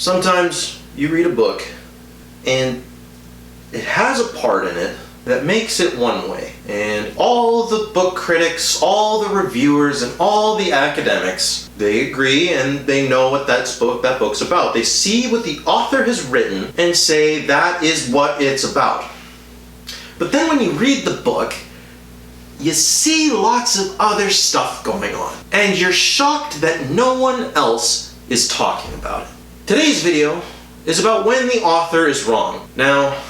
Sometimes you read a book and it has a part in it that makes it one way, and all the book critics, all the reviewers, and all the academics, they agree and they know what that book's about. They see what the author has written and say that is what it's about. But then when you read the book, you see lots of other stuff going on, and you're shocked that no one else is talking about it. Today's video is about when the author is wrong. Now,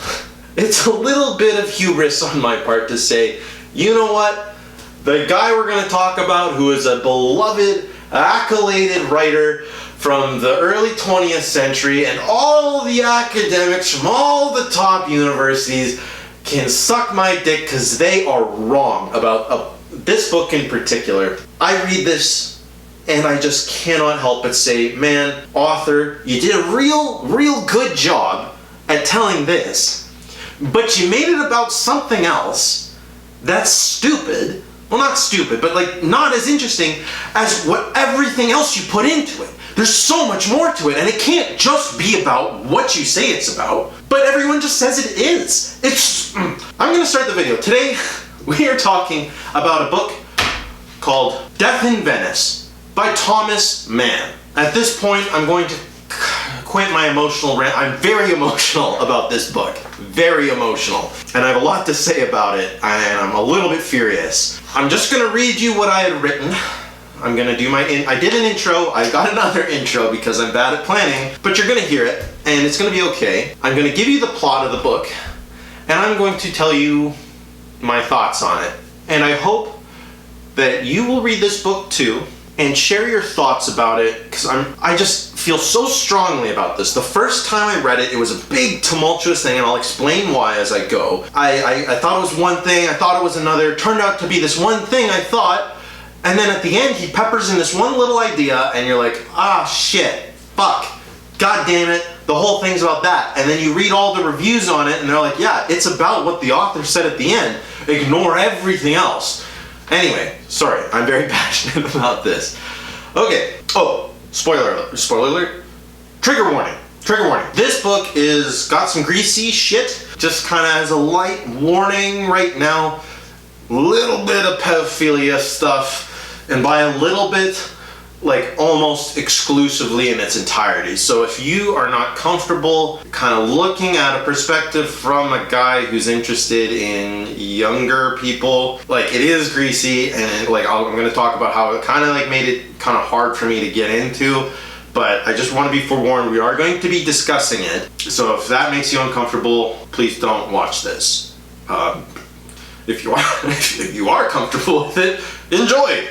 it's a little bit of hubris on my part to say, you know what? The guy we're going to talk about, who is a beloved, accoladed writer from the early 20th century, and all the academics from all the top universities can suck my dick because they are wrong about this book in particular. I read this and I just cannot help but say, man, author, you did a real good job at telling this, but you made it about something else that's stupid. Well, not stupid, but like not as interesting as what everything else you put into it. There's so much more to it, and it can't just be about what you say it's about, but everyone just says it is. I'm gonna start the video. Today, we are talking about a book called Death in Venice by Thomas Mann. At this point, I'm going to quit my emotional rant. I'm very emotional about this book. Very emotional. And I have a lot to say about it, and I'm a little bit furious. I'm just gonna read you what I had written. I'm gonna do I did an intro, I got another intro because I'm bad at planning, but you're gonna hear it, and it's gonna be okay. I'm gonna give you the plot of the book, and I'm going to tell you my thoughts on it. And I hope that you will read this book too, and share your thoughts about it, because I just feel so strongly about this. The first time I read it, it was a big tumultuous thing, and I'll explain why as I go. I thought it was one thing, I thought it was another, it turned out to be this one thing I thought, and then at the end he peppers in this one little idea, and you're like, ah shit, fuck, god damn it, the whole thing's about that. And then you read all the reviews on it, and they're like, yeah, it's about what the author said at the end, ignore everything else. Anyway, sorry, I'm very passionate about this. Okay, oh, spoiler alert, trigger warning. This book got some greasy shit, just kind of as a light warning right now, little bit of pedophilia stuff, and by a little bit, like almost exclusively in its entirety. So if you are not comfortable kind of looking at a perspective from a guy who's interested in younger people, like it is greasy, and like I'm going to talk about how it kind of like made it kind of hard for me to get into, but I just want to be forewarned, we are going to be discussing it. So if that makes you uncomfortable, please don't watch this. If you are comfortable with it, enjoy.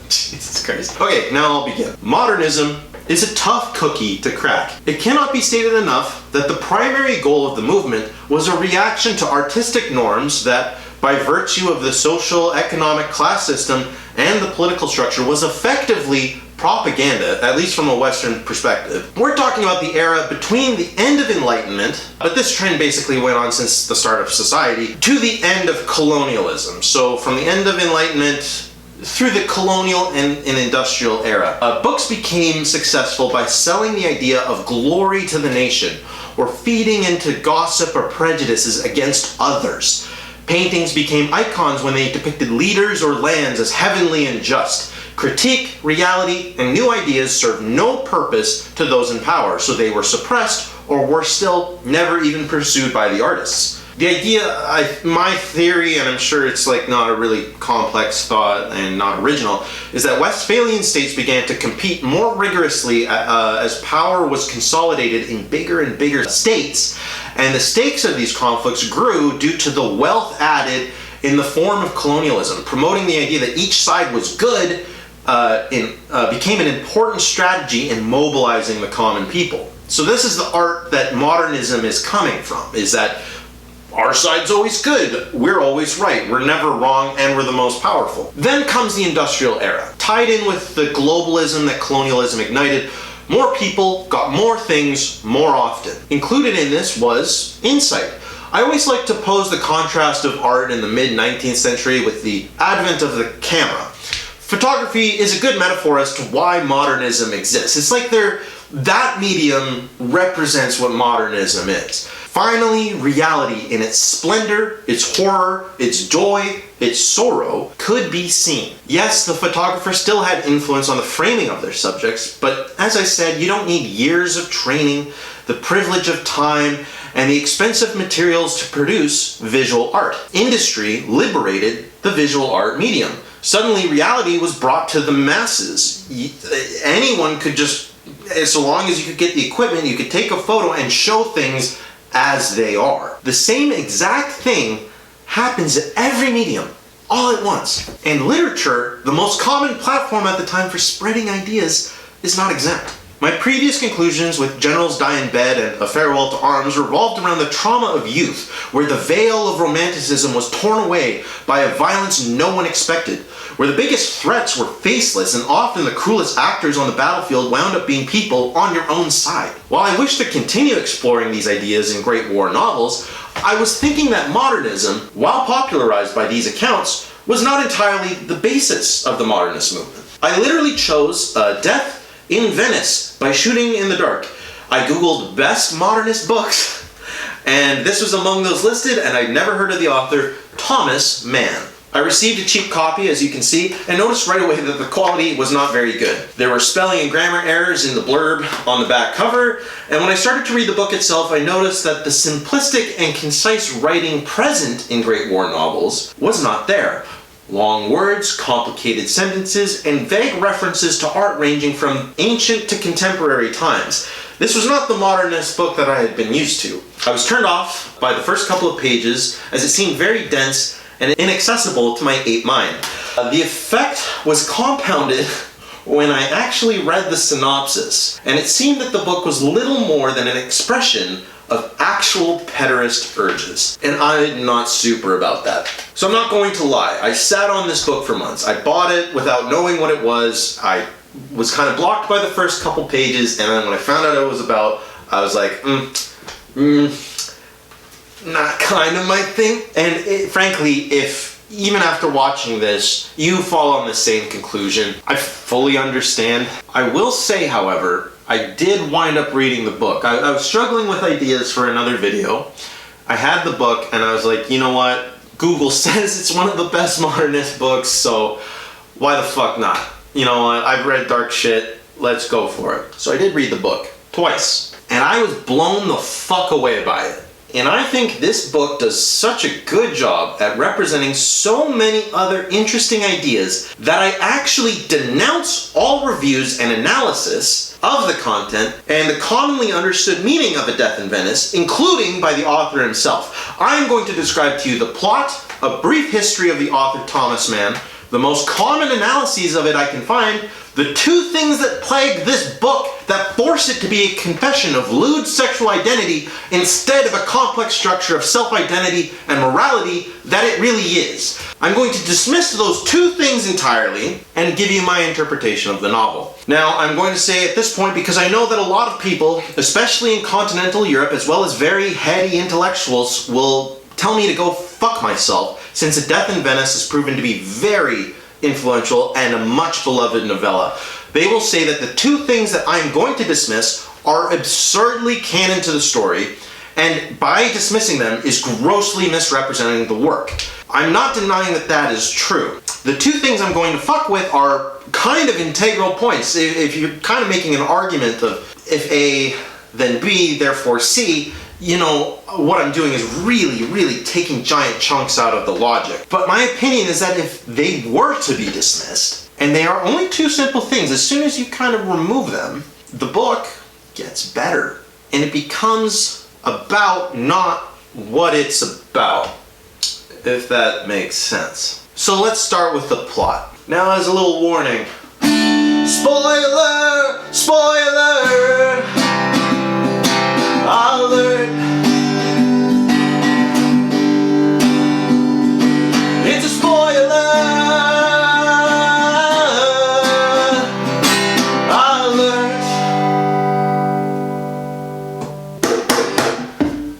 Jesus Christ. Okay, now I'll begin. Modernism is a tough cookie to crack. It cannot be stated enough that the primary goal of the movement was a reaction to artistic norms that, by virtue of the social, economic, class system, and the political structure, was effectively propaganda, at least from a Western perspective. We're talking about the era between the end of Enlightenment, but this trend basically went on since the start of society, to the end of colonialism. So from the end of Enlightenment through the colonial and industrial era. Books became successful by selling the idea of glory to the nation, or feeding into gossip or prejudices against others. Paintings became icons when they depicted leaders or lands as heavenly and just. Critique, reality, and new ideas served no purpose to those in power, so they were suppressed, or worse still, never even pursued by the artists. The idea, my theory, and I'm sure it's like not a really complex thought and not original, is that Westphalian states began to compete more rigorously as power was consolidated in bigger and bigger states, and the stakes of these conflicts grew due to the wealth added in the form of colonialism. Promoting the idea that each side was good became an important strategy in mobilizing the common people. So this is the art that modernism is coming from, is that our side's always good, we're always right, we're never wrong, and we're the most powerful. Then comes the industrial era. Tied in with the globalism that colonialism ignited, more people got more things more often. Included in this was insight. I always like to pose the contrast of art in the mid-19th century with the advent of the camera. Photography is a good metaphor as to why modernism exists. It's like they're That medium represents what modernism is. Finally, reality in its splendor, its horror, its joy, its sorrow could be seen. Yes, the photographer still had influence on the framing of their subjects, but as I said, you don't need years of training, the privilege of time, and the expensive materials to produce visual art. Industry liberated the visual art medium. Suddenly, reality was brought to the masses. Anyone could just, so long as you could get the equipment, you could take a photo and show things as they are. The same exact thing happens in every medium, all at once. And literature, the most common platform at the time for spreading ideas, is not exempt. My previous conclusions with Generals Die in Bed and A Farewell to Arms revolved around the trauma of youth, where the veil of romanticism was torn away by a violence no one expected, where the biggest threats were faceless and often the cruelest actors on the battlefield wound up being people on your own side. While I wish to continue exploring these ideas in Great War novels, I was thinking that modernism, while popularized by these accounts, was not entirely the basis of the modernist movement. I literally chose Death in Venice by shooting in the dark. I googled best modernist books, and this was among those listed, and I'd never heard of the author, Thomas Mann. I received a cheap copy, as you can see, and noticed right away that the quality was not very good. There were spelling and grammar errors in the blurb on the back cover, and when I started to read the book itself, I noticed that the simplistic and concise writing present in Great War novels was not there. Long words, complicated sentences, and vague references to art ranging from ancient to contemporary times. This was not the modernist book that I had been used to. I was turned off by the first couple of pages, as it seemed very dense and inaccessible to my ape mind. The effect was compounded when I actually read the synopsis, and it seemed that the book was little more than an expression of actual pederast urges. And I'm not super about that. So I'm not going to lie, I sat on this book for months. I bought it without knowing what it was. I was kind of blocked by the first couple pages, and then when I found out what it was about, I was like, not kind of my thing. And frankly, if even after watching this, you fall on the same conclusion, I fully understand. I will say, however, I did wind up reading the book. I was struggling with ideas for another video. I had the book and I was like, you know what? Google says it's one of the best modernist books, so why the fuck not? You know what? I've read dark shit. Let's go for it. So I did read the book twice, and I was blown the fuck away by it. And I think this book does such a good job at representing so many other interesting ideas that I actually denounce all reviews and analysis of the content and the commonly understood meaning of A Death in Venice, including by the author himself. I am going to describe to you the plot, a brief history of the author Thomas Mann, the most common analyses of it I can find, the two things that plague this book that force it to be a confession of lewd sexual identity instead of a complex structure of self-identity and morality that it really is. I'm going to dismiss those two things entirely and give you my interpretation of the novel. Now, I'm going to say at this point, because I know that a lot of people, especially in continental Europe, as well as very heady intellectuals, will tell me to go fuck myself, since A Death in Venice has proven to be very influential and a much beloved novella. They will say that the two things that I'm going to dismiss are absurdly canon to the story, and by dismissing them is grossly misrepresenting the work. I'm not denying that that is true. The two things I'm going to fuck with are kind of integral points. If you're kind of making an argument of if A, then B, therefore C, you know, what I'm doing is really taking giant chunks out of the logic. But my opinion is that if they were to be dismissed, and they are only two simple things, as soon as you kind of remove them, the book gets better. And it becomes about not what it's about, if that makes sense. So let's start with the plot. Now, as a little warning, spoiler, spoiler, alert. It's a spoiler alert.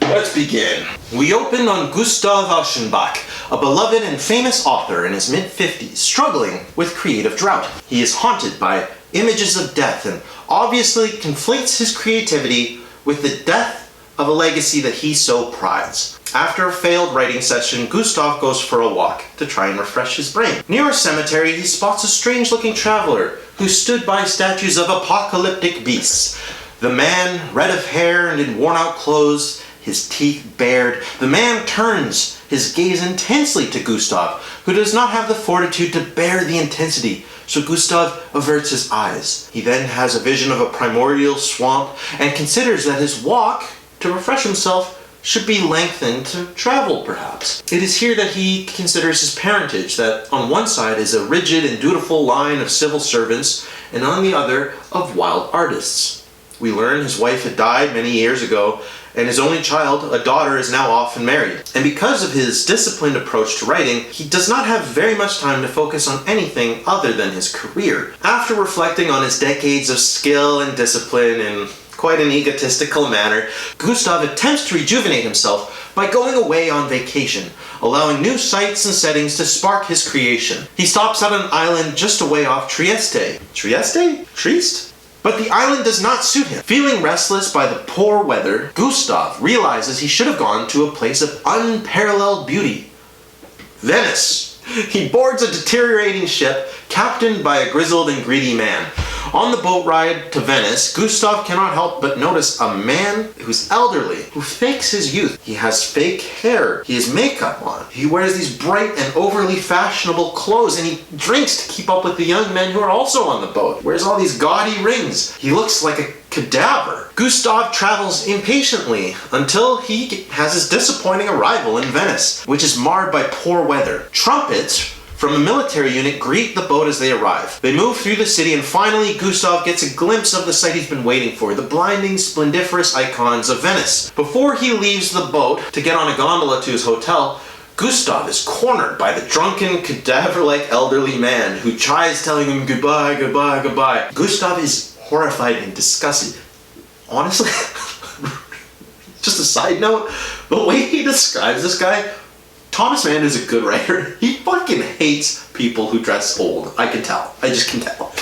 Let's begin. We open on Gustav Aschenbach, a beloved and famous author in his mid-50s, struggling with creative drought. He is haunted by images of death and obviously conflates his creativity with the death of a legacy that he so prides. After a failed writing session, Gustav goes for a walk to try and refresh his brain. Near a cemetery, he spots a strange-looking traveler who stood by statues of apocalyptic beasts. The man, red of hair and in worn-out clothes, his teeth bared, the man turns his gaze intensely to Gustav, who does not have the fortitude to bear the intensity, so Gustav averts his eyes. He then has a vision of a primordial swamp and considers that his walk to refresh himself should be lengthened to travel, perhaps. It is here that he considers his parentage, that on one side is a rigid and dutiful line of civil servants, and on the other of wild artists. We learn his wife had died many years ago, and his only child, a daughter, is now off and married. And because of his disciplined approach to writing, he does not have very much time to focus on anything other than his career. After reflecting on his decades of skill and discipline in quite an egotistical manner, Gustav attempts to rejuvenate himself by going away on vacation, allowing new sights and settings to spark his creation. He stops at an island just away off Trieste. Trieste? But the island does not suit him. Feeling restless by the poor weather, Gustav realizes he should have gone to a place of unparalleled beauty. Venice. He boards a deteriorating ship, captained by a grizzled and greedy man. On the boat ride to Venice, Gustav cannot help but notice a man who's elderly, who fakes his youth. He has fake hair, he has makeup on, he wears these bright and overly fashionable clothes, and he drinks to keep up with the young men who are also on the boat. Wears all these gaudy rings. He looks like a cadaver. Gustav travels impatiently until he has his disappointing arrival in Venice, which is marred by poor weather. Trumpets from a military unit greet the boat as they arrive. They move through the city, and finally Gustav gets a glimpse of the sight he's been waiting for, the blinding, splendiferous icons of Venice. Before he leaves the boat to get on a gondola to his hotel, Gustav is cornered by the drunken, cadaver-like elderly man who tries telling him goodbye, goodbye, goodbye. Gustav is horrified and disgusted. Honestly, just a side note, the way he describes this guy, Thomas Mann is a good writer. He fucking hates people who dress old. I can tell. I just can tell.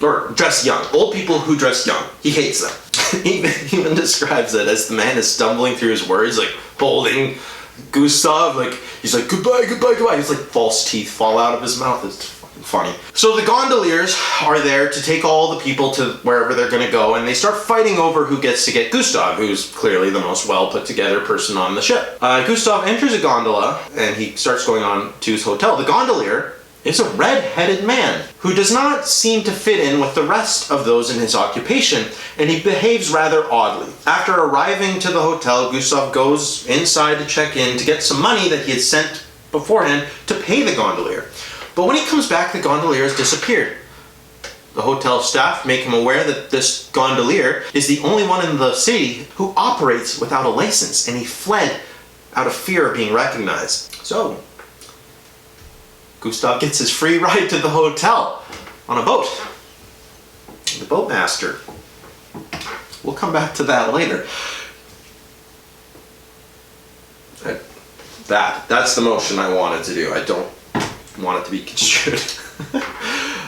Or dress young. Old people who dress young. He hates them. He even describes it as the man is stumbling through his words, like holding Gustav, like he's like goodbye, goodbye, goodbye. He's like false teeth fall out of his mouth. It's fucking funny. So the gondoliers are there to take all the people to wherever they're gonna go, and they start fighting over who gets to get Gustav, who's clearly the most well put together person on the ship. Gustav enters a gondola and he starts going on to his hotel. The gondolier is a red-headed man who does not seem to fit in with the rest of those in his occupation, and he behaves rather oddly. After arriving to the hotel, Gustav goes inside to check in to get some money that he had sent beforehand to pay the gondolier. But when he comes back, the gondolier has disappeared. The hotel staff make him aware that this gondolier is the only one in the city who operates without a license, and he fled out of fear of being recognized. So, Gustav gets his free ride to the hotel on a boat. The boatmaster. We'll come back to that later. That's the motion I wanted to do. I don't want it to be construed.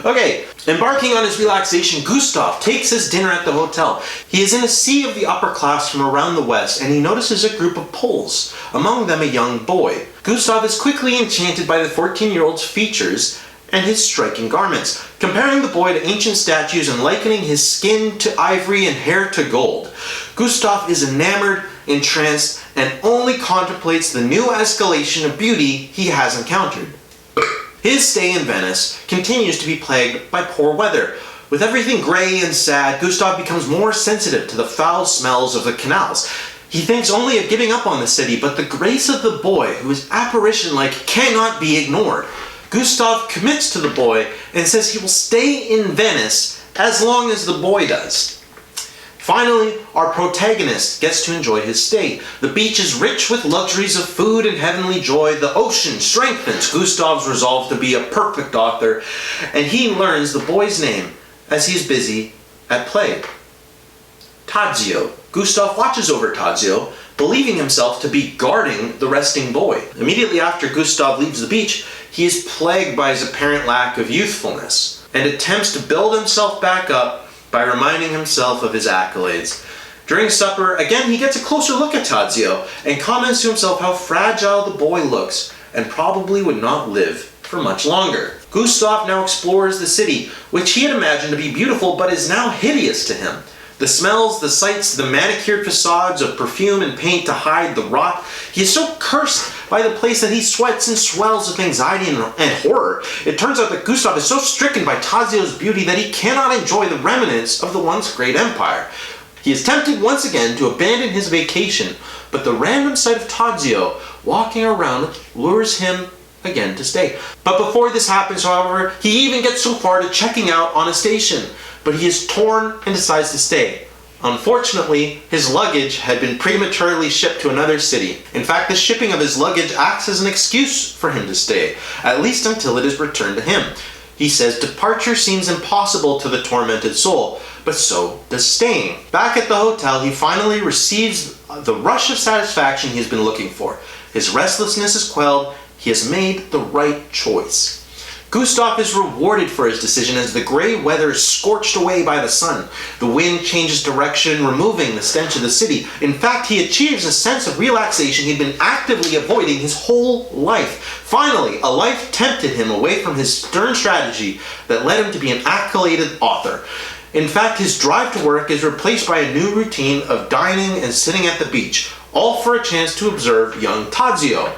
Okay, embarking on his relaxation, Gustav takes his dinner at the hotel. He is in a sea of the upper class from around the west, and he notices a group of Poles, among them a young boy. Gustav is quickly enchanted by the 14-year-old's features and his striking garments, comparing the boy to ancient statues and likening his skin to ivory and hair to gold. Gustav is enamored, entranced, and only contemplates the new escalation of beauty he has encountered. His stay in Venice continues to be plagued by poor weather. With everything gray and sad, Gustav becomes more sensitive to the foul smells of the canals. He thinks only of giving up on the city, but the grace of the boy, who is apparition-like, cannot be ignored. Gustav commits to the boy and says he will stay in Venice as long as the boy does. Finally, our protagonist gets to enjoy his stay. The beach is rich with luxuries of food and heavenly joy. The ocean strengthens Gustav's resolve to be a perfect author, and he learns the boy's name as he is busy at play. Tadzio. Gustav watches over Tadzio, believing himself to be guarding the resting boy. Immediately after Gustav leaves the beach, he is plagued by his apparent lack of youthfulness. and attempts to build himself back up by reminding himself of his accolades. During supper, again he gets a closer look at Tadzio and comments to himself how fragile the boy looks and probably would not live for much longer. Gustav now explores the city, which he had imagined to be beautiful but is now hideous to him. The smells, the sights, the manicured facades of perfume and paint to hide the rot. He is so cursed by the place that he sweats and swells with anxiety and horror. It turns out that Gustav is so stricken by Tadzio's beauty that he cannot enjoy the remnants of the once great empire. He is tempted once again to abandon his vacation, but the random sight of Tadzio walking around lures him again to stay. But before this happens, however, he even gets so far to checking out on a station. But he is torn and decides to stay. Unfortunately, his luggage had been prematurely shipped to another city. In fact, the shipping of his luggage acts as an excuse for him to stay, at least until it is returned to him. He says departure seems impossible to the tormented soul, but so does staying. Back at the hotel, he finally receives the rush of satisfaction he has been looking for. His restlessness is quelled. He has made the right choice. Gustav is rewarded for his decision as the gray weather is scorched away by the sun. The wind changes direction, removing the stench of the city. In fact, he achieves a sense of relaxation he'd been actively avoiding his whole life. Finally, a life tempted him away from his stern strategy that led him to be an accoladed author. In fact, his drive to work is replaced by a new routine of dining and sitting at the beach, all for a chance to observe young Tadzio.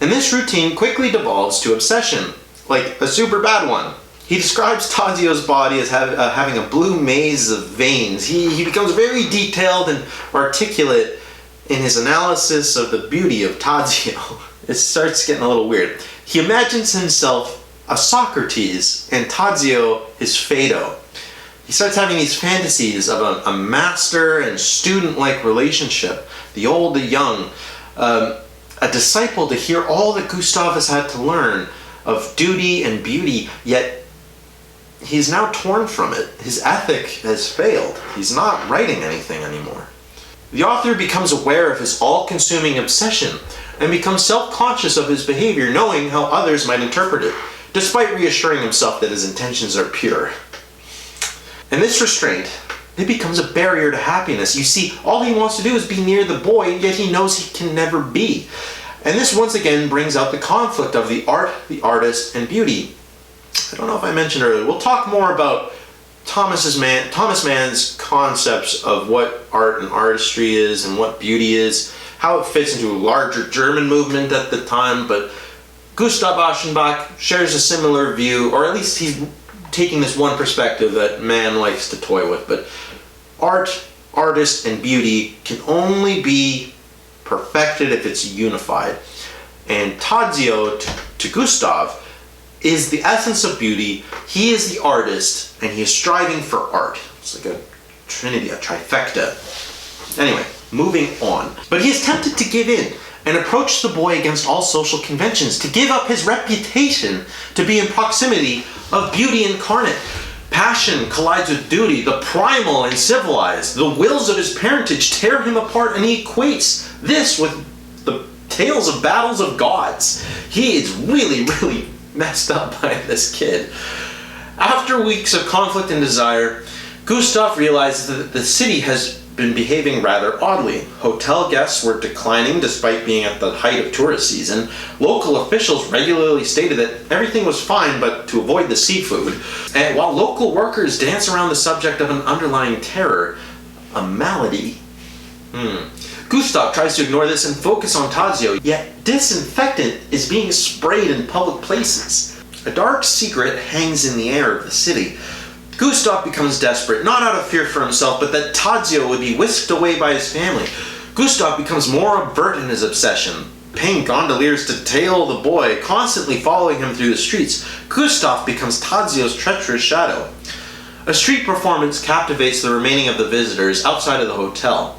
And this routine quickly devolves to obsession. Like a super bad one. He describes Tadzio's body as having a blue maze of veins. He becomes very detailed and articulate in his analysis of the beauty of Tadzio. It starts getting a little weird. He imagines himself a Socrates and Tadzio is Phaedo. He starts having these fantasies of a master and student-like relationship, the old, the young, a disciple to hear all that Gustav has had to learn of duty and beauty, yet he's now torn from it. His ethic has failed. He's not writing anything anymore. The author becomes aware of his all-consuming obsession and becomes self-conscious of his behavior, knowing how others might interpret it, despite reassuring himself that his intentions are pure. And this restraint, it becomes a barrier to happiness. You see, all he wants to do is be near the boy, yet he knows he can never be. And this once again brings out the conflict of the art, the artist, and beauty. I don't know if I mentioned earlier, we'll talk more about Thomas Mann's concepts of what art and artistry is and what beauty is, how it fits into a larger German movement at the time, but Gustav Aschenbach shares a similar view, or at least he's taking this one perspective that Mann likes to toy with. But art, artist, and beauty can only be perfected if it's unified. And Tadzio, to Gustav, is the essence of beauty. He is the artist, and he is striving for art. It's like a trinity, a trifecta. Anyway, moving on. But he is tempted to give in and approach the boy against all social conventions, to give up his reputation to be in proximity of beauty incarnate. Passion collides with duty, the primal and civilized. The wills of his parentage tear him apart, and he equates this with the tales of battles of gods. He is really, really messed up by this kid. After weeks of conflict and desire, Gustav realizes that the city has been behaving rather oddly. Hotel guests were declining despite being at the height of tourist season. Local officials regularly stated that everything was fine but to avoid the seafood. And while local workers dance around the subject of an underlying terror, a malady. Gustav tries to ignore this and focus on Tadzio, yet disinfectant is being sprayed in public places. A dark secret hangs in the air of the city. Gustav becomes desperate, not out of fear for himself, but that Tadzio would be whisked away by his family. Gustav becomes more overt in his obsession, paying gondoliers to tail the boy, constantly following him through the streets. Gustav becomes Tadzio's treacherous shadow. A street performance captivates the remaining of the visitors outside of the hotel.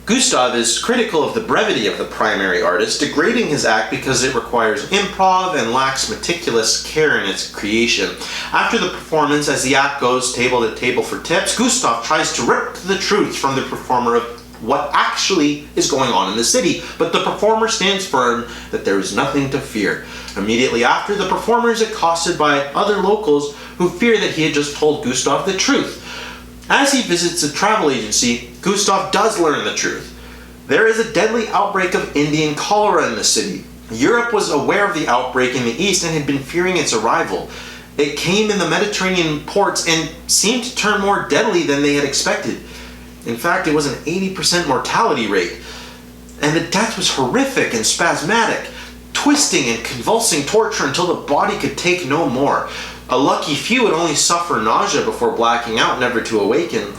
Gustav is critical of the brevity of the primary artist, degrading his act because it requires improv and lacks meticulous care in its creation. After the performance, as the act goes table to table for tips, Gustav tries to rip the truth from the performer of what actually is going on in the city, but the performer stands firm that there is nothing to fear. Immediately after, the performer is accosted by other locals who who fear that he had just told Gustav the truth. As he visits a travel agency, Gustav does learn the truth. There is a deadly outbreak of Indian cholera in the city. Europe was aware of the outbreak in the east and had been fearing its arrival. It came in the Mediterranean ports and seemed to turn more deadly than they had expected. In fact, it was an 80% mortality rate. And the death was horrific and spasmodic, twisting and convulsing torture until the body could take no more. A lucky few would only suffer nausea before blacking out, never to awaken.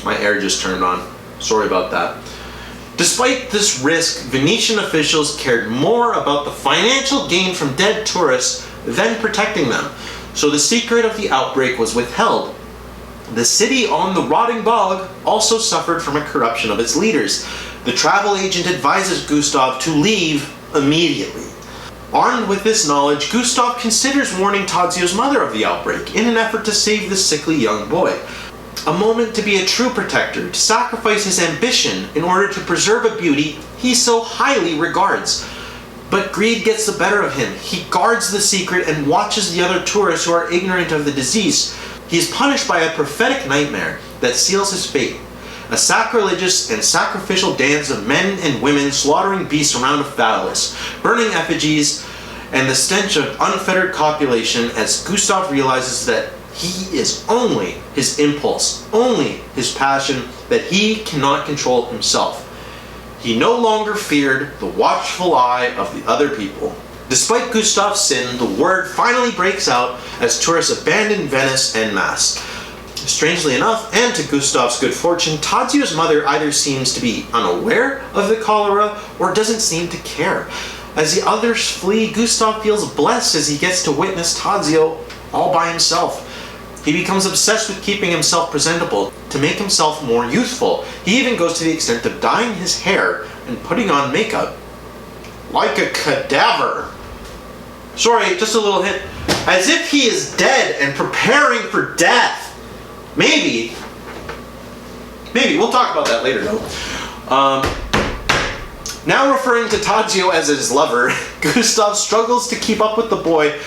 My air just turned on. Sorry about that. Despite this risk, Venetian officials cared more about the financial gain from dead tourists than protecting them. So the secret of the outbreak was withheld. The city on the rotting bog also suffered from a corruption of its leaders. The travel agent advises Gustav to leave immediately. Armed with this knowledge, Gustav considers warning Tadzio's mother of the outbreak in an effort to save the sickly young boy. A moment to be a true protector, to sacrifice his ambition in order to preserve a beauty he so highly regards. But greed gets the better of him. He guards the secret and watches the other tourists who are ignorant of the disease. He is punished by a prophetic nightmare that seals his fate. A sacrilegious and sacrificial dance of men and women slaughtering beasts around a phallus, burning effigies, and the stench of unfettered copulation as Gustav realizes that he is only his impulse, only his passion, that he cannot control himself. He no longer feared the watchful eye of the other people. Despite Gustav's sin, the word finally breaks out as tourists abandon Venice en masse. Strangely enough, and to Gustav's good fortune, Tadzio's mother either seems to be unaware of the cholera or doesn't seem to care. As the others flee, Gustav feels blessed as he gets to witness Tadzio all by himself. He becomes obsessed with keeping himself presentable, to make himself more youthful. He even goes to the extent of dyeing his hair and putting on makeup. Like a cadaver. Sorry, just a little hint. As if he is dead and preparing for death. Maybe. We'll talk about that later, though. Now referring to Tadzio as his lover, Gustav struggles to keep up with the boy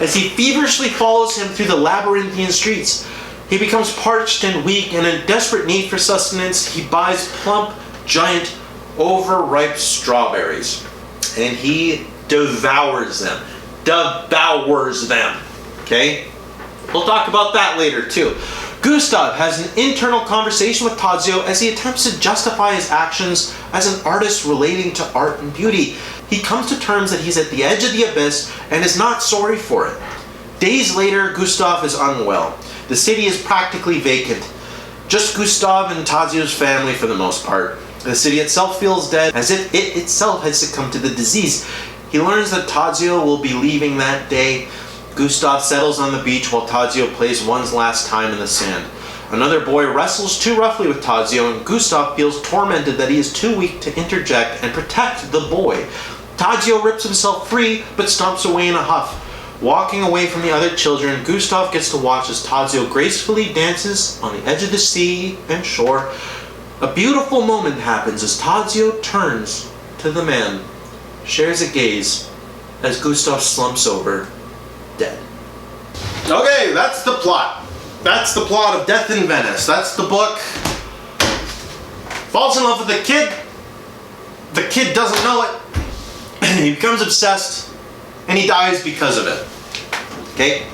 as he feverishly follows him through the labyrinthian streets. He becomes parched and weak, and in desperate need for sustenance, he buys plump, giant, overripe strawberries. And he devours them. Okay? We'll talk about that later, too. Gustav has an internal conversation with Tadzio as he attempts to justify his actions as an artist relating to art and beauty. He comes to terms that he's at the edge of the abyss and is not sorry for it. Days later, Gustav is unwell. The city is practically vacant. Just Gustav and Tadzio's family for the most part. The city itself feels dead, as if it itself has succumbed to the disease. He learns that Tadzio will be leaving that day. Gustav settles on the beach while Tadzio plays one last time in the sand. Another boy wrestles too roughly with Tadzio, and Gustav feels tormented that he is too weak to interject and protect the boy. Tadzio rips himself free, but stomps away in a huff. Walking away from the other children, Gustav gets to watch as Tadzio gracefully dances on the edge of the sea and shore. A beautiful moment happens as Tadzio turns to the man, shares a gaze, as Gustav slumps over, dead. Okay, that's the plot. That's the plot of Death in Venice. That's the book. Falls in love with the kid. The kid doesn't know it. He becomes obsessed, and he dies because of it. Okay?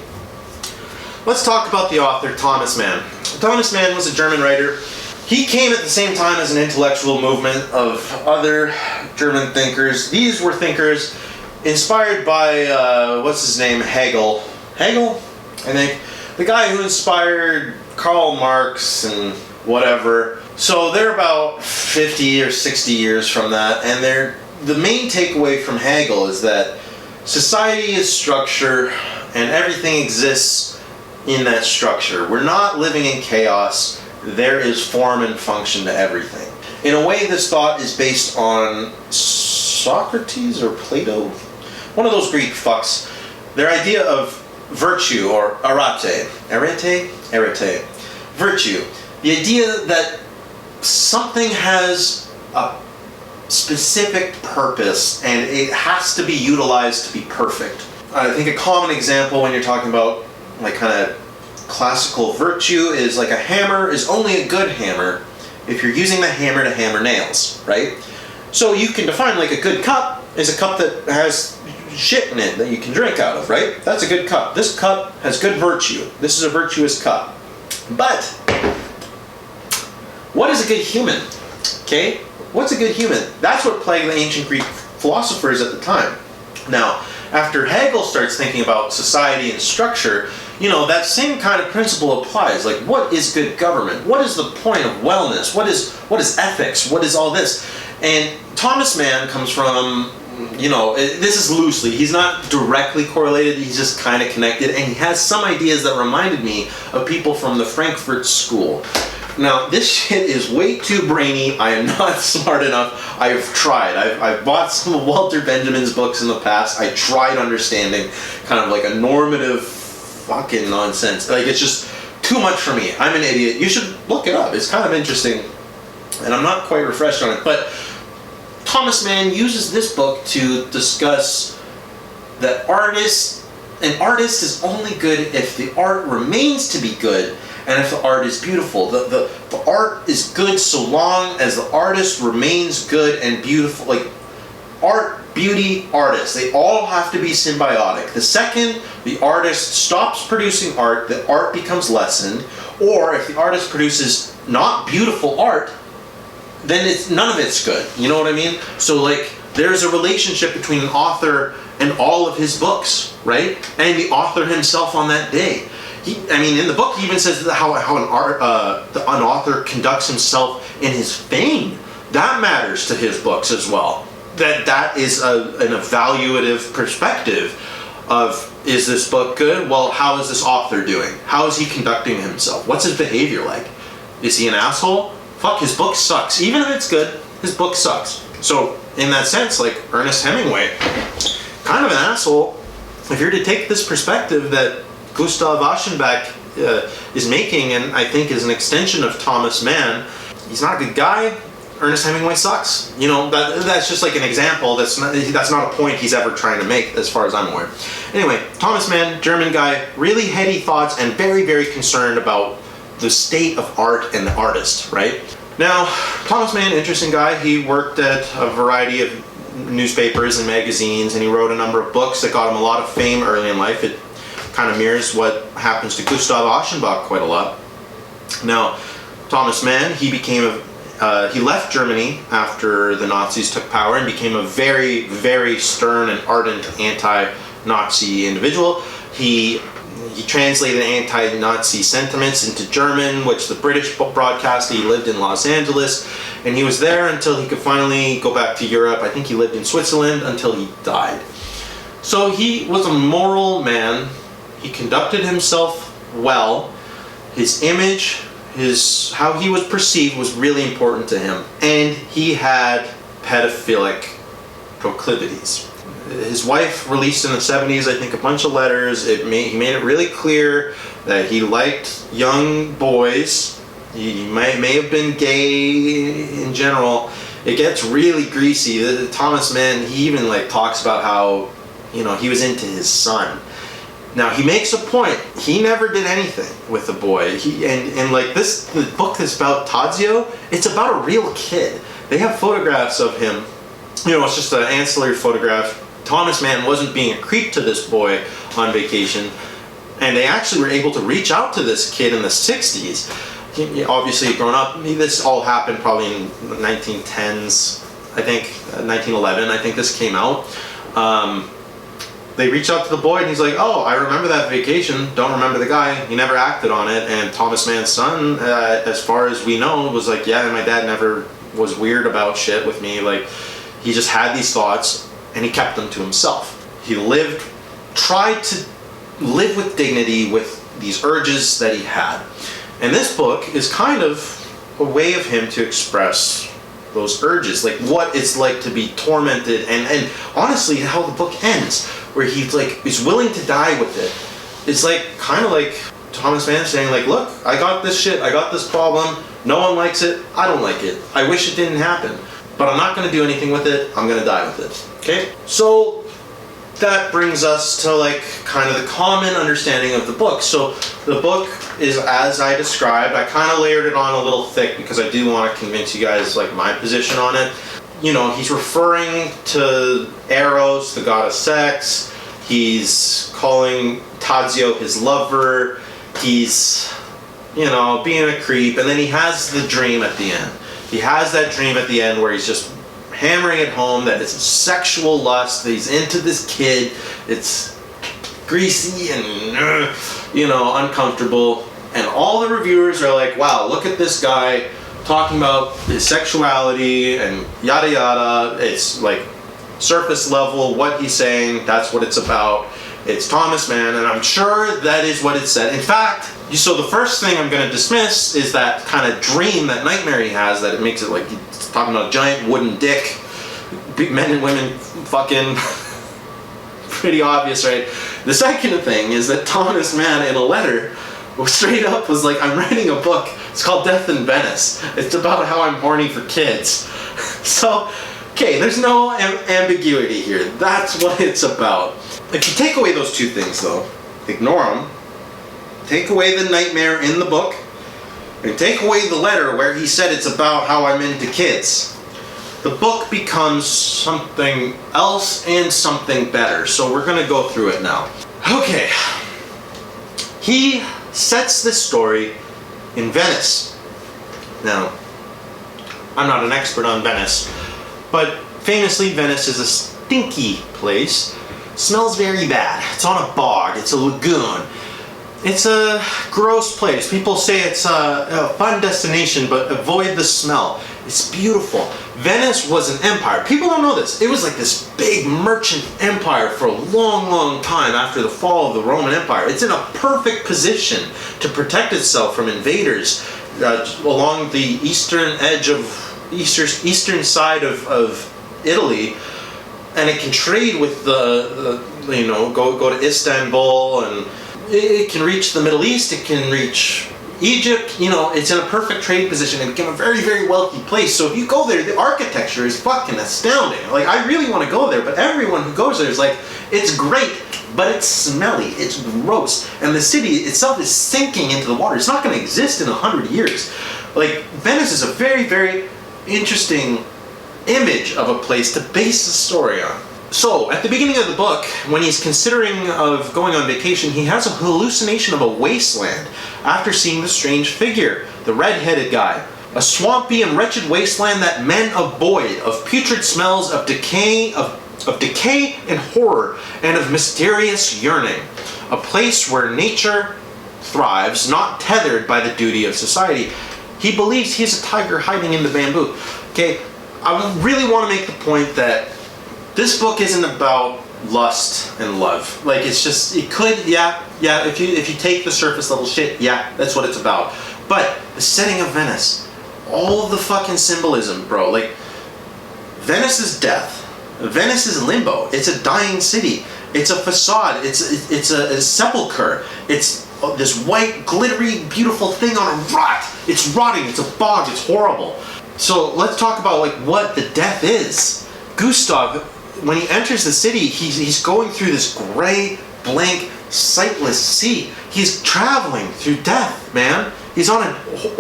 Let's talk about the author, Thomas Mann. Thomas Mann was a German writer. He came at the same time as an intellectual movement of other German thinkers. These were thinkers inspired by, what's his name, Hegel. Hegel? I think. The guy who inspired Karl Marx and whatever. So they're about 50 or 60 years from that, and the main takeaway from Hegel is that society is structure, and everything exists in that structure. We're not living in chaos. There is form and function to everything. In a way, this thought is based on Socrates or Plato, one of those Greek fucks. Their idea of virtue, or arete. Virtue. The idea that something has a specific purpose and it has to be utilized to be perfect. I think a common example when you're talking about like kind of classical virtue is like a hammer is only a good hammer if you're using the hammer to hammer nails, right? So you can define like a good cup is a cup that has shit in it that you can drink out of, right? That's a good cup. This cup has good virtue. This is a virtuous cup. But what is a good human? Okay? What's a good human? That's what plagued the ancient Greek philosophers at the time. Now, after Hegel starts thinking about society and structure, that same kind of principle applies. Like, what is good government? What is the point of wellness? What is ethics? What is all this? And Thomas Mann comes from, this is loosely. He's not directly correlated. He's just kind of connected. And he has some ideas that reminded me of people from the Frankfurt School. Now, this shit is way too brainy. I am not smart enough. I've tried. I've bought some of Walter Benjamin's books in the past. I tried understanding kind of like a normative fucking nonsense. Like, it's just too much for me. I'm an idiot. You should look it up. It's kind of interesting. And I'm not quite refreshed on it. But Thomas Mann uses this book to discuss that an artist is only good if the art remains to be good. And if the art is beautiful, the art is good so long as the artist remains good and beautiful. Like, art, beauty, artist, they all have to be symbiotic. The second the artist stops producing art, the art becomes lessened. Or if the artist produces not beautiful art, then none of it's good. You know what I mean? So like, there's a relationship between an author and all of his books, right? And the author himself on that day. In the book, he even says how an author conducts himself in his fame. That matters to his books as well. That is an evaluative perspective of, is this book good? Well, how is this author doing? How is he conducting himself? What's his behavior like? Is he an asshole? Fuck, his book sucks. Even if it's good, his book sucks. So, in that sense, like Ernest Hemingway, kind of an asshole. If you're to take this perspective that Gustav Aschenbeck is making, and I think is an extension of Thomas Mann, he's not a good guy. Ernest Hemingway sucks. That's just like an example. That's not a point he's ever trying to make, as far as I'm aware. Anyway, Thomas Mann, German guy, really heady thoughts and very, very concerned about the state of art and the artist, right? Now, Thomas Mann, interesting guy. He worked at a variety of newspapers and magazines, and he wrote a number of books that got him a lot of fame early in life. It kind of mirrors what happens to Gustav Aschenbeck quite a lot. Now, Thomas Mann, he left Germany after the Nazis took power and became a very, very stern and ardent anti-Nazi individual. He translated anti-Nazi sentiments into German, which the British broadcast. He lived in Los Angeles, and he was there until he could finally go back to Europe. I think he lived in Switzerland until he died. So he was a moral man. He conducted himself well. His image, how he was perceived was really important to him. And he had pedophilic proclivities. His wife released in the 70s, I think, a bunch of letters. He made it really clear that he liked young boys. He may have been gay in general. It gets really greasy. Thomas Mann, he even talks about how, he was into his son. Now, he makes a point. He never did anything with the boy. The book that's about Tadzio, it's about a real kid. They have photographs of him. It's just an ancillary photograph. Thomas Mann wasn't being a creep to this boy on vacation. And they actually were able to reach out to this kid in the 60s. He obviously had grown up. This all happened probably in the 1910s, I think, 1911, I think this came out. They reach out to the boy and he's like, oh, I remember that vacation, don't remember the guy. He never acted on it. And Thomas Mann's son, as far as we know, was like, yeah, my dad never was weird about shit with me. He just had these thoughts and he kept them to himself. He tried to live with dignity with these urges that he had. And this book is kind of a way of him to express those urges, what it's like to be tormented, and honestly how the book ends, where he is willing to die with it. It's kind of like Thomas Mann saying look, I got this shit, I got this problem, no one likes it, I don't like it, I wish it didn't happen, but I'm not going to do anything with it, I'm going to die with it. Okay? So that brings us to like kind of the common understanding of the book. So the book is as I described. I kind of layered it on a little thick because I do want to convince you guys like my position on it. You know, he's referring to Eros, the god of sex. He's calling Tadzio his lover. He's, you know, being a creep. And then he has the dream at the end. He has that dream at the end where he's just hammering it home that it's a sexual lust, that he's into this kid. It's greasy and, you know, uncomfortable. And all the reviewers are like, wow, look at this guy talking about his sexuality and yada yada. It's like surface level, what he's saying, that's what it's about. It's Thomas Mann, and I'm sure that is what it said. In fact, so the first thing I'm going to dismiss is that kind of dream, that nightmare he has, that it makes it like he's talking about a giant wooden dick, men and women fucking, pretty obvious, right? The second thing is that Thomas Mann, in a letter, straight up was like, I'm writing a book, it's called Death in Venice. It's about how I'm horny for kids. So, okay, there's no ambiguity here. That's what it's about. If you take away those two things, though, ignore them, take away the nightmare in the book, and take away the letter where he said it's about how I'm into kids, the book becomes something else and something better. So we're going to go through it now. Okay. He sets this story in Venice. Now, I'm not an expert on Venice, but famously Venice is a stinky place. Smells very bad. It's on a bog. It's a lagoon. It's a gross place. People say it's a fun destination, but avoid the smell. It's beautiful. Venice was an empire. People don't know this. It was like this big merchant empire for a long, long time after the fall of the Roman Empire. It's in a perfect position to protect itself from invaders along the eastern edge of eastern side of Italy. And it can trade with the you know, go to Istanbul, and it can reach the Middle East, it can reach Egypt. You know, it's in a perfect trade position and became a very, very wealthy place. So if you go there, the architecture is fucking astounding. Like, I really want to go there, but everyone who goes there is like, it's great, but it's smelly, it's gross, and the city itself is sinking into the water. It's not going to exist in 100 years. Like, Venice is a very, very interesting image of a place to base the story on. So, at the beginning of the book, when he's considering of going on vacation, he has a hallucination of a wasteland after seeing the strange figure, the red-headed guy. A swampy and wretched wasteland that men avoid, of putrid smells, of decay and horror, and of mysterious yearning. A place where nature thrives, not tethered by the duty of society. He believes he's a tiger hiding in the bamboo. Okay, I really want to make the point that this book isn't about lust and love. Like, it's just, it could, yeah, if you take the surface level shit, yeah, that's what it's about. But the setting of Venice, all the fucking symbolism, bro. Like, Venice is death. Venice is limbo. It's a dying city. It's a facade. It's a sepulcher. It's this white, glittery, beautiful thing on a rot. It's rotting. It's a bog. It's horrible. So let's talk about like what the death is. Gustav, when he enters the city, he's going through this gray, blank, sightless sea. He's traveling through death, man. He's on a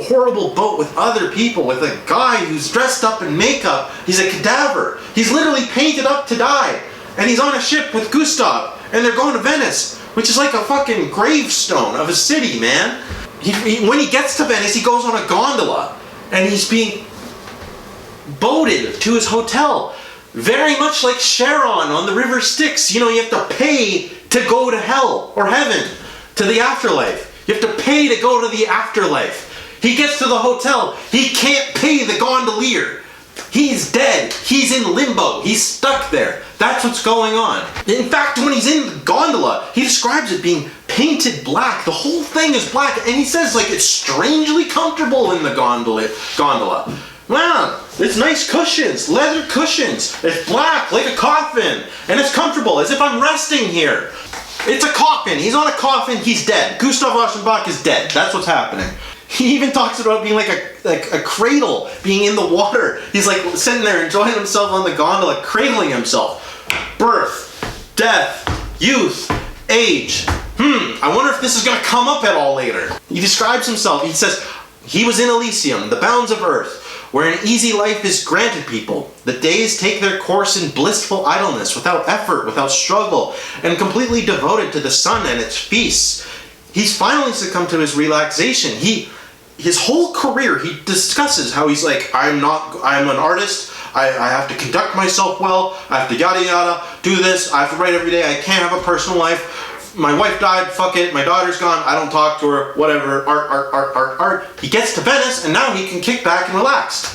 horrible boat with other people, with a guy who's dressed up in makeup. He's a cadaver. He's literally painted up to die. And he's on a ship with Gustav, and they're going to Venice, which is like a fucking gravestone of a city, man. When he gets to Venice, he goes on a gondola, and he's being boated to his hotel. Very much like Charon on the River Styx. You know, you have to pay to go to hell or heaven, to the afterlife. You have to pay to go to the afterlife. He gets to the hotel. He can't pay the gondolier. He's dead. He's in limbo. He's stuck there. That's what's going on. In fact, when he's in the gondola, he describes it being painted black. The whole thing is black. And he says, like, it's strangely comfortable in the gondola. Wow, it's nice cushions, leather cushions. It's black, like a coffin. And it's comfortable, as if I'm resting here. It's a coffin. He's on a coffin. He's dead. Gustav Aschenbach is dead. That's what's happening. He even talks about being like a cradle, being in the water. He's like sitting there enjoying himself on the gondola, cradling himself. Birth, death, youth, age. I wonder if this is going to come up at all later. He describes himself, he says, he was in Elysium, the bounds of earth, where an easy life is granted people. The days take their course in blissful idleness, without effort, without struggle, and completely devoted to the sun and its feasts. He's finally succumbed to his relaxation. His whole career, he discusses how he's like, I'm an artist, I have to conduct myself well, I have to yada yada, do this, I have to write every day, I can't have a personal life. My wife died, fuck it, my daughter's gone, I don't talk to her, whatever, art. He gets to Venice, and now he can kick back and relax.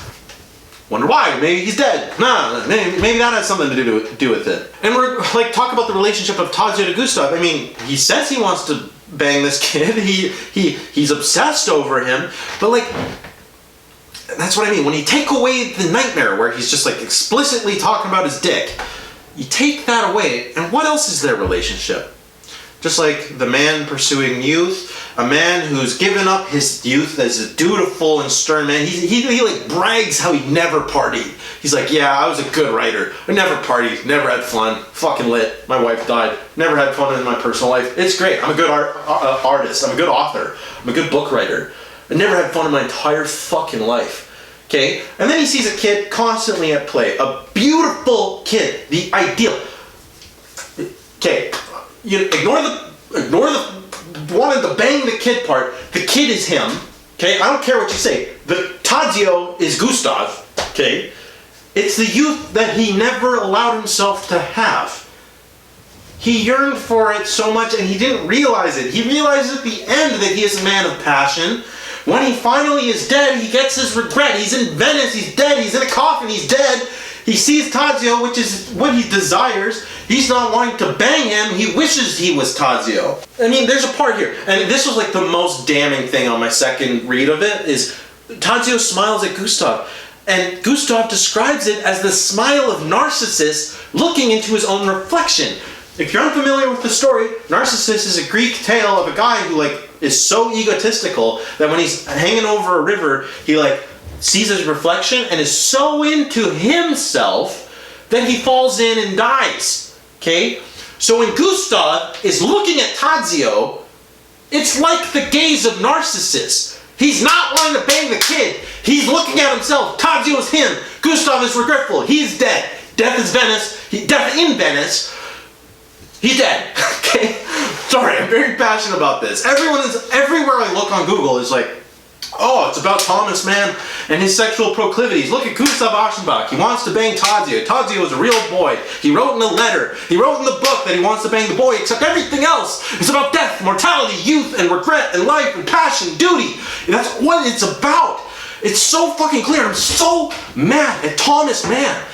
Wonder why? Maybe he's dead. Nah, maybe that has something to do with it. And we're like, talk about the relationship of Tadzio to Gustav. I mean, he says he wants to bang this kid, he's obsessed over him, but like, that's what I mean. When you take away the nightmare where he's just like explicitly talking about his dick, you take that away, and what else is their relationship? Just like the man pursuing youth, a man who's given up his youth as a dutiful and stern man. He like brags how he never partied. He's like, yeah, I was a good writer. I never partied, never had fun, fucking lit. My wife died, never had fun in my personal life. It's great. I'm a good artist. I'm a good author. I'm a good book writer. I never had fun in my entire fucking life. Okay? And then he sees a kid constantly at play. A beautiful kid. The ideal. Okay. You ignore the wanting to bang the kid part. The kid is him. Okay, I don't care what you say. The Tadzio is Gustav. Okay, it's the youth that he never allowed himself to have. He yearned for it so much, and he didn't realize it. He realized at the end that he is a man of passion. When he finally is dead, he gets his regret. He's in Venice. He's dead. He's in a coffin. He's dead. He sees Tadzio, which is what he desires. He's not wanting to bang him. He wishes he was Tadzio. I mean, there's a part here, and this was like the most damning thing on my second read of it, is Tadzio smiles at Gustav, and Gustav describes it as the smile of Narcissus looking into his own reflection. If you're unfamiliar with the story, Narcissus is a Greek tale of a guy who like is so egotistical that when he's hanging over a river, he like sees his reflection and is so into himself that he falls in and dies. Okay? So when Gustav is looking at Tadzio, it's like the gaze of Narcissus. He's not wanting to bang the kid. He's looking at himself. Tadzio is him. Gustav is regretful. He's dead. Death is Venice. Death in Venice. He's dead. Okay? Sorry, I'm very passionate about this. Everywhere I look on Google is like, oh, it's about Thomas Mann and his sexual proclivities. Look at Gustav Aschenbach. He wants to bang Tadzio. Tadzio is a real boy. He wrote in a letter. He wrote in the book that he wants to bang the boy, except everything else is about death, mortality, youth, and regret, and life, and passion, duty. And that's what it's about. It's so fucking clear. I'm so mad at Thomas Mann.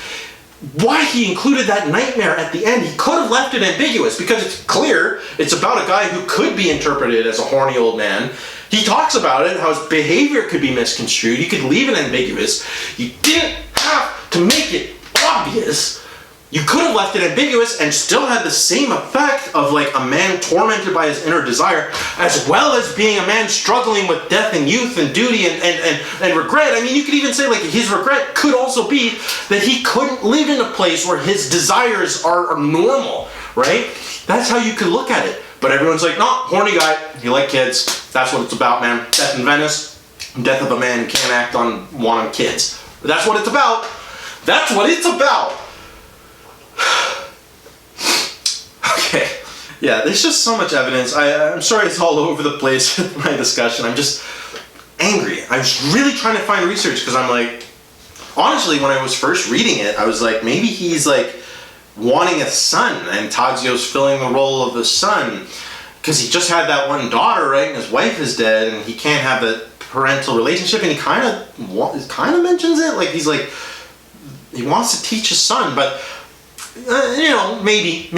Why he included that nightmare at the end. He could have left it ambiguous, because it's clear it's about a guy who could be interpreted as a horny old man. He talks about it, how his behavior could be misconstrued. You could leave it ambiguous. You didn't have to make it obvious. You could have left it ambiguous and still had the same effect of like a man tormented by his inner desire, as well as being a man struggling with death and youth and duty and regret. I mean, you could even say like his regret could also be that he couldn't live in a place where his desires are normal, right? That's how you could look at it. But everyone's like, no, horny guy, he like kids. That's what it's about, man. Death in Venice, death of a man who can't act on wanting kids. That's what it's about. That's what it's about. Okay, yeah, there's just so much evidence. I'm sorry it's all over the place with my discussion. I'm just angry. I was really trying to find research because I'm like, honestly, when I was first reading it, I was like, maybe he's like wanting a son and Tadzio's filling the role of the son because he just had that one daughter, right? And his wife is dead and he can't have a parental relationship, and he kind of mentions it, like he's like, he wants to teach his son, but you know, maybe.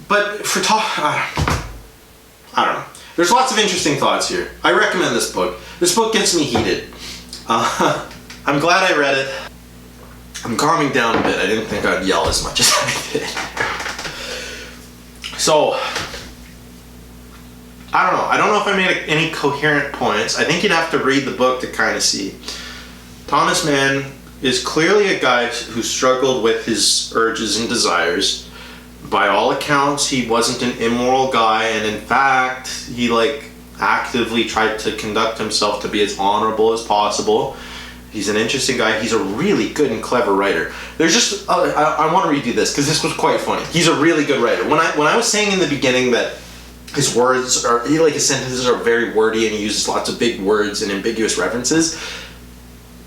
But for I don't know. There's lots of interesting thoughts here. I recommend this book. This book gets me heated. I'm glad I read it. I'm calming down a bit. I didn't think I'd yell as much as I did. So, I don't know. I don't know if I made any coherent points. I think you'd have to read the book to kind of see. Thomas Mann is clearly a guy who struggled with his urges and desires. By all accounts, he wasn't an immoral guy, and in fact, he like actively tried to conduct himself to be as honorable as possible. He's an interesting guy. He's a really good and clever writer. There's just I want to redo this because this was quite funny. He's a really good writer. When I was saying in the beginning that his words are like his sentences are very wordy and he uses lots of big words and ambiguous references,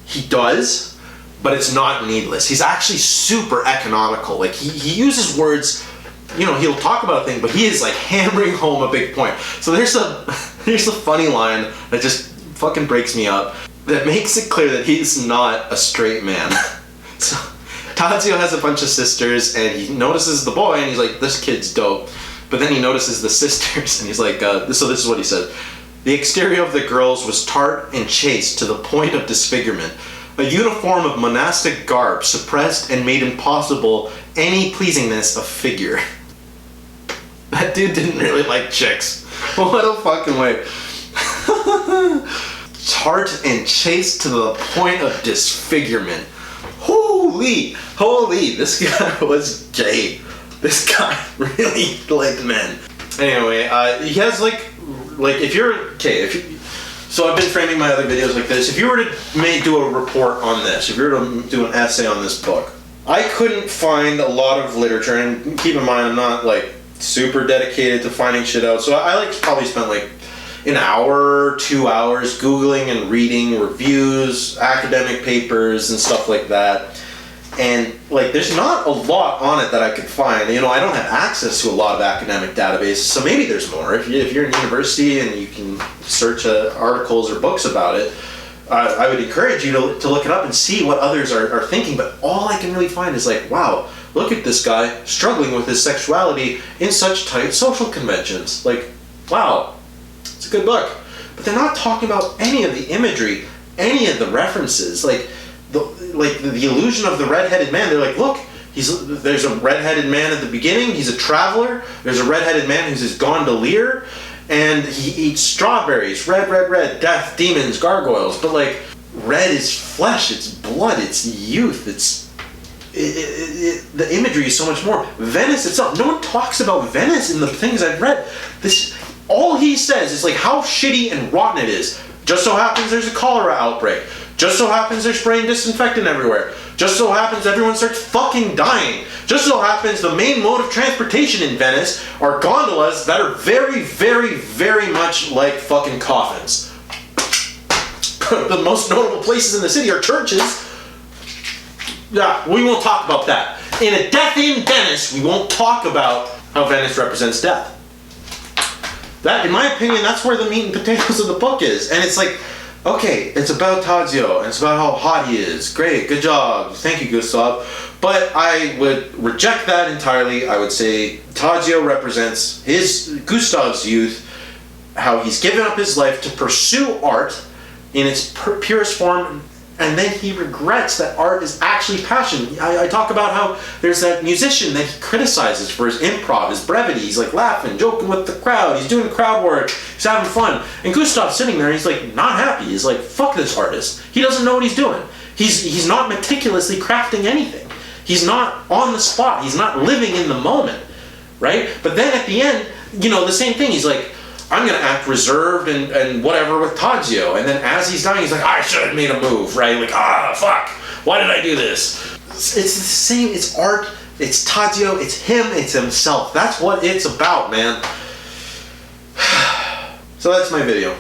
he does, but it's not needless. He's actually super economical. Like he uses words, you know, he'll talk about a thing, but he is like hammering home a big point. So there's a funny line that just fucking breaks me up that makes it clear that he's not a straight man. So Tadzio has a bunch of sisters and he notices the boy and he's like, this kid's dope. But then he notices the sisters and he's like, so this is what he said. The exterior of the girls was tart and chaste to the point of disfigurement. A uniform of monastic garb suppressed and made impossible any pleasingness of figure. That dude didn't really like chicks. What a fucking way. Tart and chaste to the point of disfigurement. Holy, this guy was gay. This guy really liked men. Anyway, he has so I've been framing my other videos like this. If you were to do a report on this, if you were to do an essay on this book, I couldn't find a lot of literature, and keep in mind I'm not like super dedicated to finding shit out, so I like probably spent like an hour, 2 hours Googling and reading reviews, academic papers and stuff like that. And like there's not a lot on it that I could find. You know, I don't have access to a lot of academic databases, so maybe there's more. If you're in university and you can search articles or books about it, I would encourage you to look it up and see what others are thinking. But all I can really find is like, wow, look at this guy struggling with his sexuality in such tight social conventions. Like, wow, it's a good book. But they're not talking about any of the imagery, any of the references. Like the illusion of the red-headed man. They're like, look, there's a red-headed man at the beginning. He's a traveler. There's a red-headed man who's his gondolier, and he eats strawberries. Red, red, red. Death, demons, gargoyles. But like, red is flesh. It's blood. It's youth. The imagery is so much more. Venice itself. No one talks about Venice in the things I've read. All he says is like how shitty and rotten it is. Just so happens there's a cholera outbreak. Just so happens they're spraying disinfectant everywhere. Just so happens everyone starts fucking dying. Just so happens the main mode of transportation in Venice are gondolas that are very, very, very much like fucking coffins. The most notable places in the city are churches. Yeah, we won't talk about that. In A Death in Venice, we won't talk about how Venice represents death. That, in my opinion, that's where the meat and potatoes of the book is. And it's like, okay, it's about Tadzio, and it's about how hot he is. Great, good job. Thank you, Gustav. But I would reject that entirely. I would say Tadzio represents Gustav's youth, how he's given up his life to pursue art in its purest form, and then he regrets that art is actually passion. I talk about how there's that musician that he criticizes for his improv, his brevity. He's like laughing, joking with the crowd. He's doing crowd work. He's having fun. And Gustav's sitting there, he's like not happy. He's like, fuck this artist. He doesn't know what he's doing. He's not meticulously crafting anything. He's not on the spot. He's not living in the moment, right? But then at the end, you know, the same thing. He's like, I'm going to act reserved and whatever with Tadzio. And then as he's dying, he's like, I should have made a move, right? Like, fuck. Why did I do this? It's the same. It's art. It's Tadzio. It's him. It's himself. That's what it's about, man. So that's my video.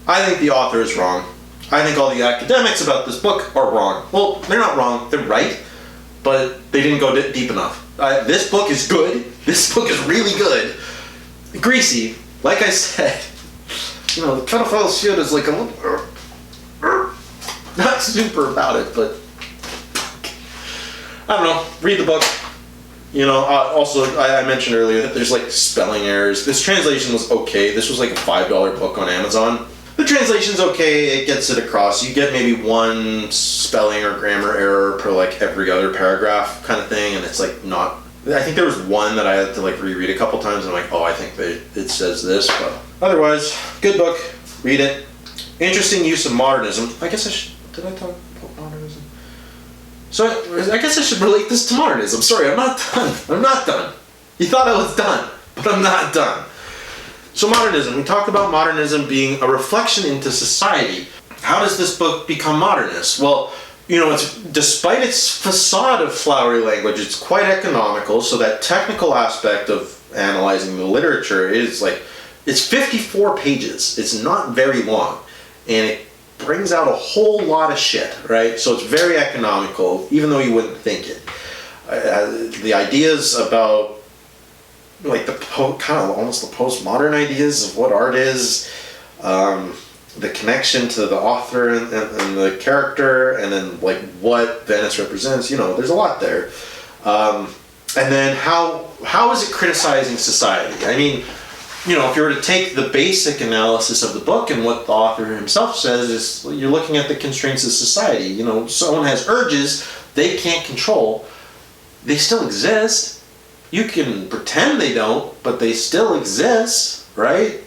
I think the author is wrong. I think all the academics about this book are wrong. Well, they're not wrong. They're right. But they didn't go deep enough. This book is good. This book is really good. Greasy. Like I said, you know, the pedophile's shit is like a little... Not super about it, but... I don't know. Read the book. You know, also, I mentioned earlier that there's like spelling errors. This translation was okay. This was like a $5 book on Amazon. The translation's okay. It gets it across. You get maybe one spelling or grammar error per like every other paragraph kind of thing, and it's like not... I think there was one that I had to like reread a couple times, and I'm like, oh, I think it says this, but otherwise, good book. Read it. Interesting use of modernism. I guess did I talk about modernism? So I guess I should relate this to modernism. Sorry, I'm not done. I'm not done. You thought I was done, but I'm not done. So modernism, we talked about modernism being a reflection into society. How does this book become modernist? Well, you know, despite its facade of flowery language, it's quite economical, so that technical aspect of analyzing the literature is like, it's 54 pages. It's not very long, and it brings out a whole lot of shit, right? So it's very economical, even though you wouldn't think it. The ideas about like the kind of almost the postmodern ideas of what art is, the connection to the author and the character, and then like what Venice represents. You know, there's a lot there. And then how is it criticizing society? I mean, you know, if you were to take the basic analysis of the book and what the author himself says, is you're looking at the constraints of society. You know, someone has urges they can't control. They still exist. You can pretend they don't, but they still exist, right?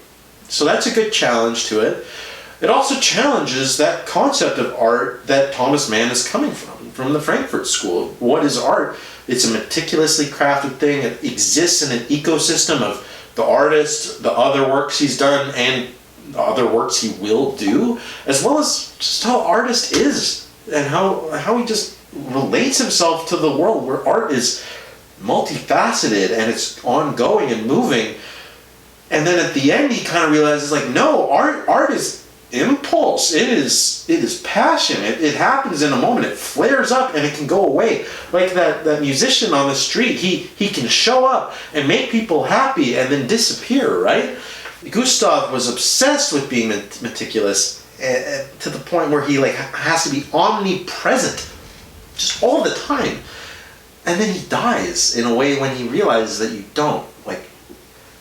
So that's a good challenge to it. It also challenges that concept of art that Thomas Mann is coming from the Frankfurt School. What is art? It's a meticulously crafted thing. It exists in an ecosystem of the artist, the other works he's done, and the other works he will do, as well as just how artist is and how he just relates himself to the world, where art is multifaceted and it's ongoing and moving. And then at the end he kind of realizes, like, no, art is impulse. It is passion. It happens in a moment. It flares up and it can go away. Like that musician on the street, he can show up and make people happy and then disappear, right? Gustav was obsessed with being meticulous to the point where he like has to be omnipresent just all the time. And then he dies in a way when he realizes that you don't. Like,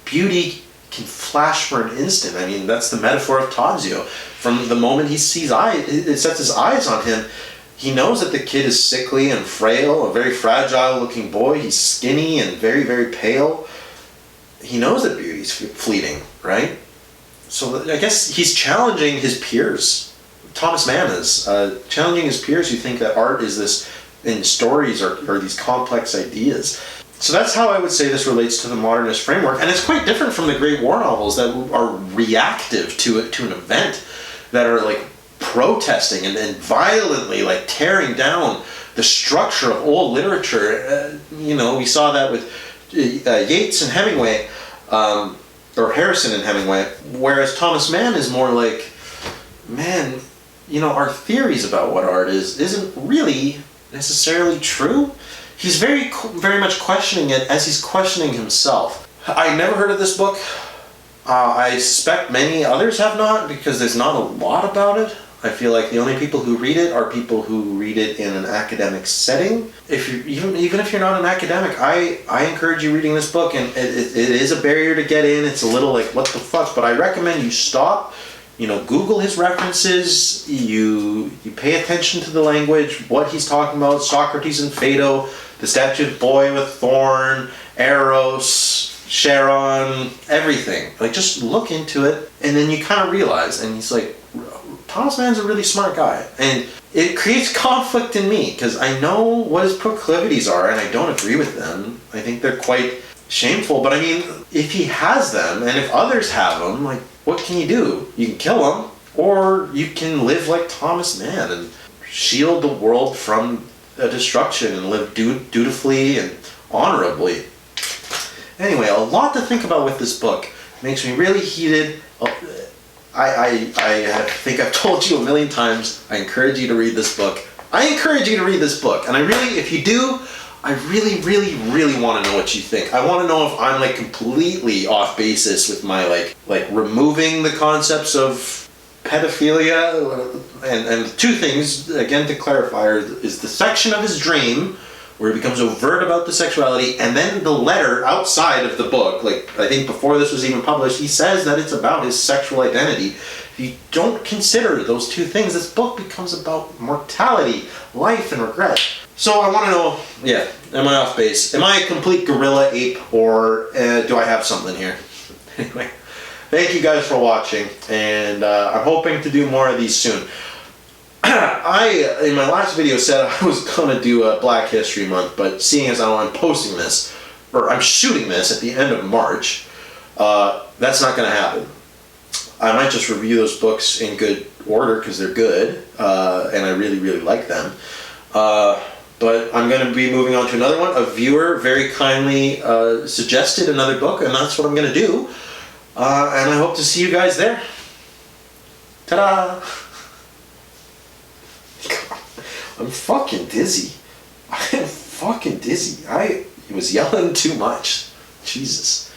beauty can flash for an instant. I mean, that's the metaphor of Tadzio. From the moment he sees it sets his eyes on him, he knows that the kid is sickly and frail, a very fragile looking boy. He's skinny and very, very pale. He knows that beauty's fleeting, right? So I guess he's challenging his peers. Thomas Mann is challenging his peers who think that art is this, in stories or these complex ideas. So that's how I would say this relates to the modernist framework, and it's quite different from the Great War novels that are reactive to an event, that are like protesting and violently like tearing down the structure of old literature. You know, we saw that with Yeats and Hemingway, or Harrison and Hemingway, whereas Thomas Mann is more like, man, you know, our theories about what art isn't really necessarily true. He's very much questioning it as he's questioning himself. I never heard of this book. I suspect many others have not, because there's not a lot about it. I feel like the only people who read it are people who read it in an academic setting. If you even if you're not an academic, I encourage you reading this book, and it is a barrier to get in. It's a little like, what the fuck? But I recommend you stop. You know, Google his references, you pay attention to the language, what he's talking about, Socrates and Phaedo, the statue of boy with thorn, Eros, Charon, everything. Like, just look into it, and then you kind of realize, and he's like, Thomas Mann's a really smart guy. And it creates conflict in me, because I know what his proclivities are, and I don't agree with them. I think they're quite shameful, but I mean, if he has them, and if others have them, like, what can you do? You can kill him, or you can live like Thomas Mann and shield the world from destruction and live dutifully and honorably. Anyway, a lot to think about with this book. It makes me really heated. I think I've told you a million times, I encourage you to read this book. I encourage you to read this book. And I really, if you do, I really, really, really want to know what you think. I want to know if I'm like completely off basis with my like removing the concepts of pedophilia. And two things, again, to clarify, is the section of his dream where he becomes overt about the sexuality, and then the letter outside of the book. Like, I think before this was even published, he says that it's about his sexual identity. If you don't consider those two things, this book becomes about mortality, life, and regret. So I want to know, yeah, am I off base? Am I a complete gorilla ape, or do I have something here? Anyway, thank you guys for watching, and I'm hoping to do more of these soon. I, in my last video, said I was going to do a Black History Month, but seeing as I'm posting this, or I'm shooting this at the end of March, that's not going to happen. I might just review those books in good order because they're good, and I really, really like them. But I'm going to be moving on to another one. A viewer very kindly suggested another book, and that's what I'm going to do. And I hope to see you guys there. Ta-da! I'm fucking dizzy. I am fucking dizzy. I was yelling too much. Jesus.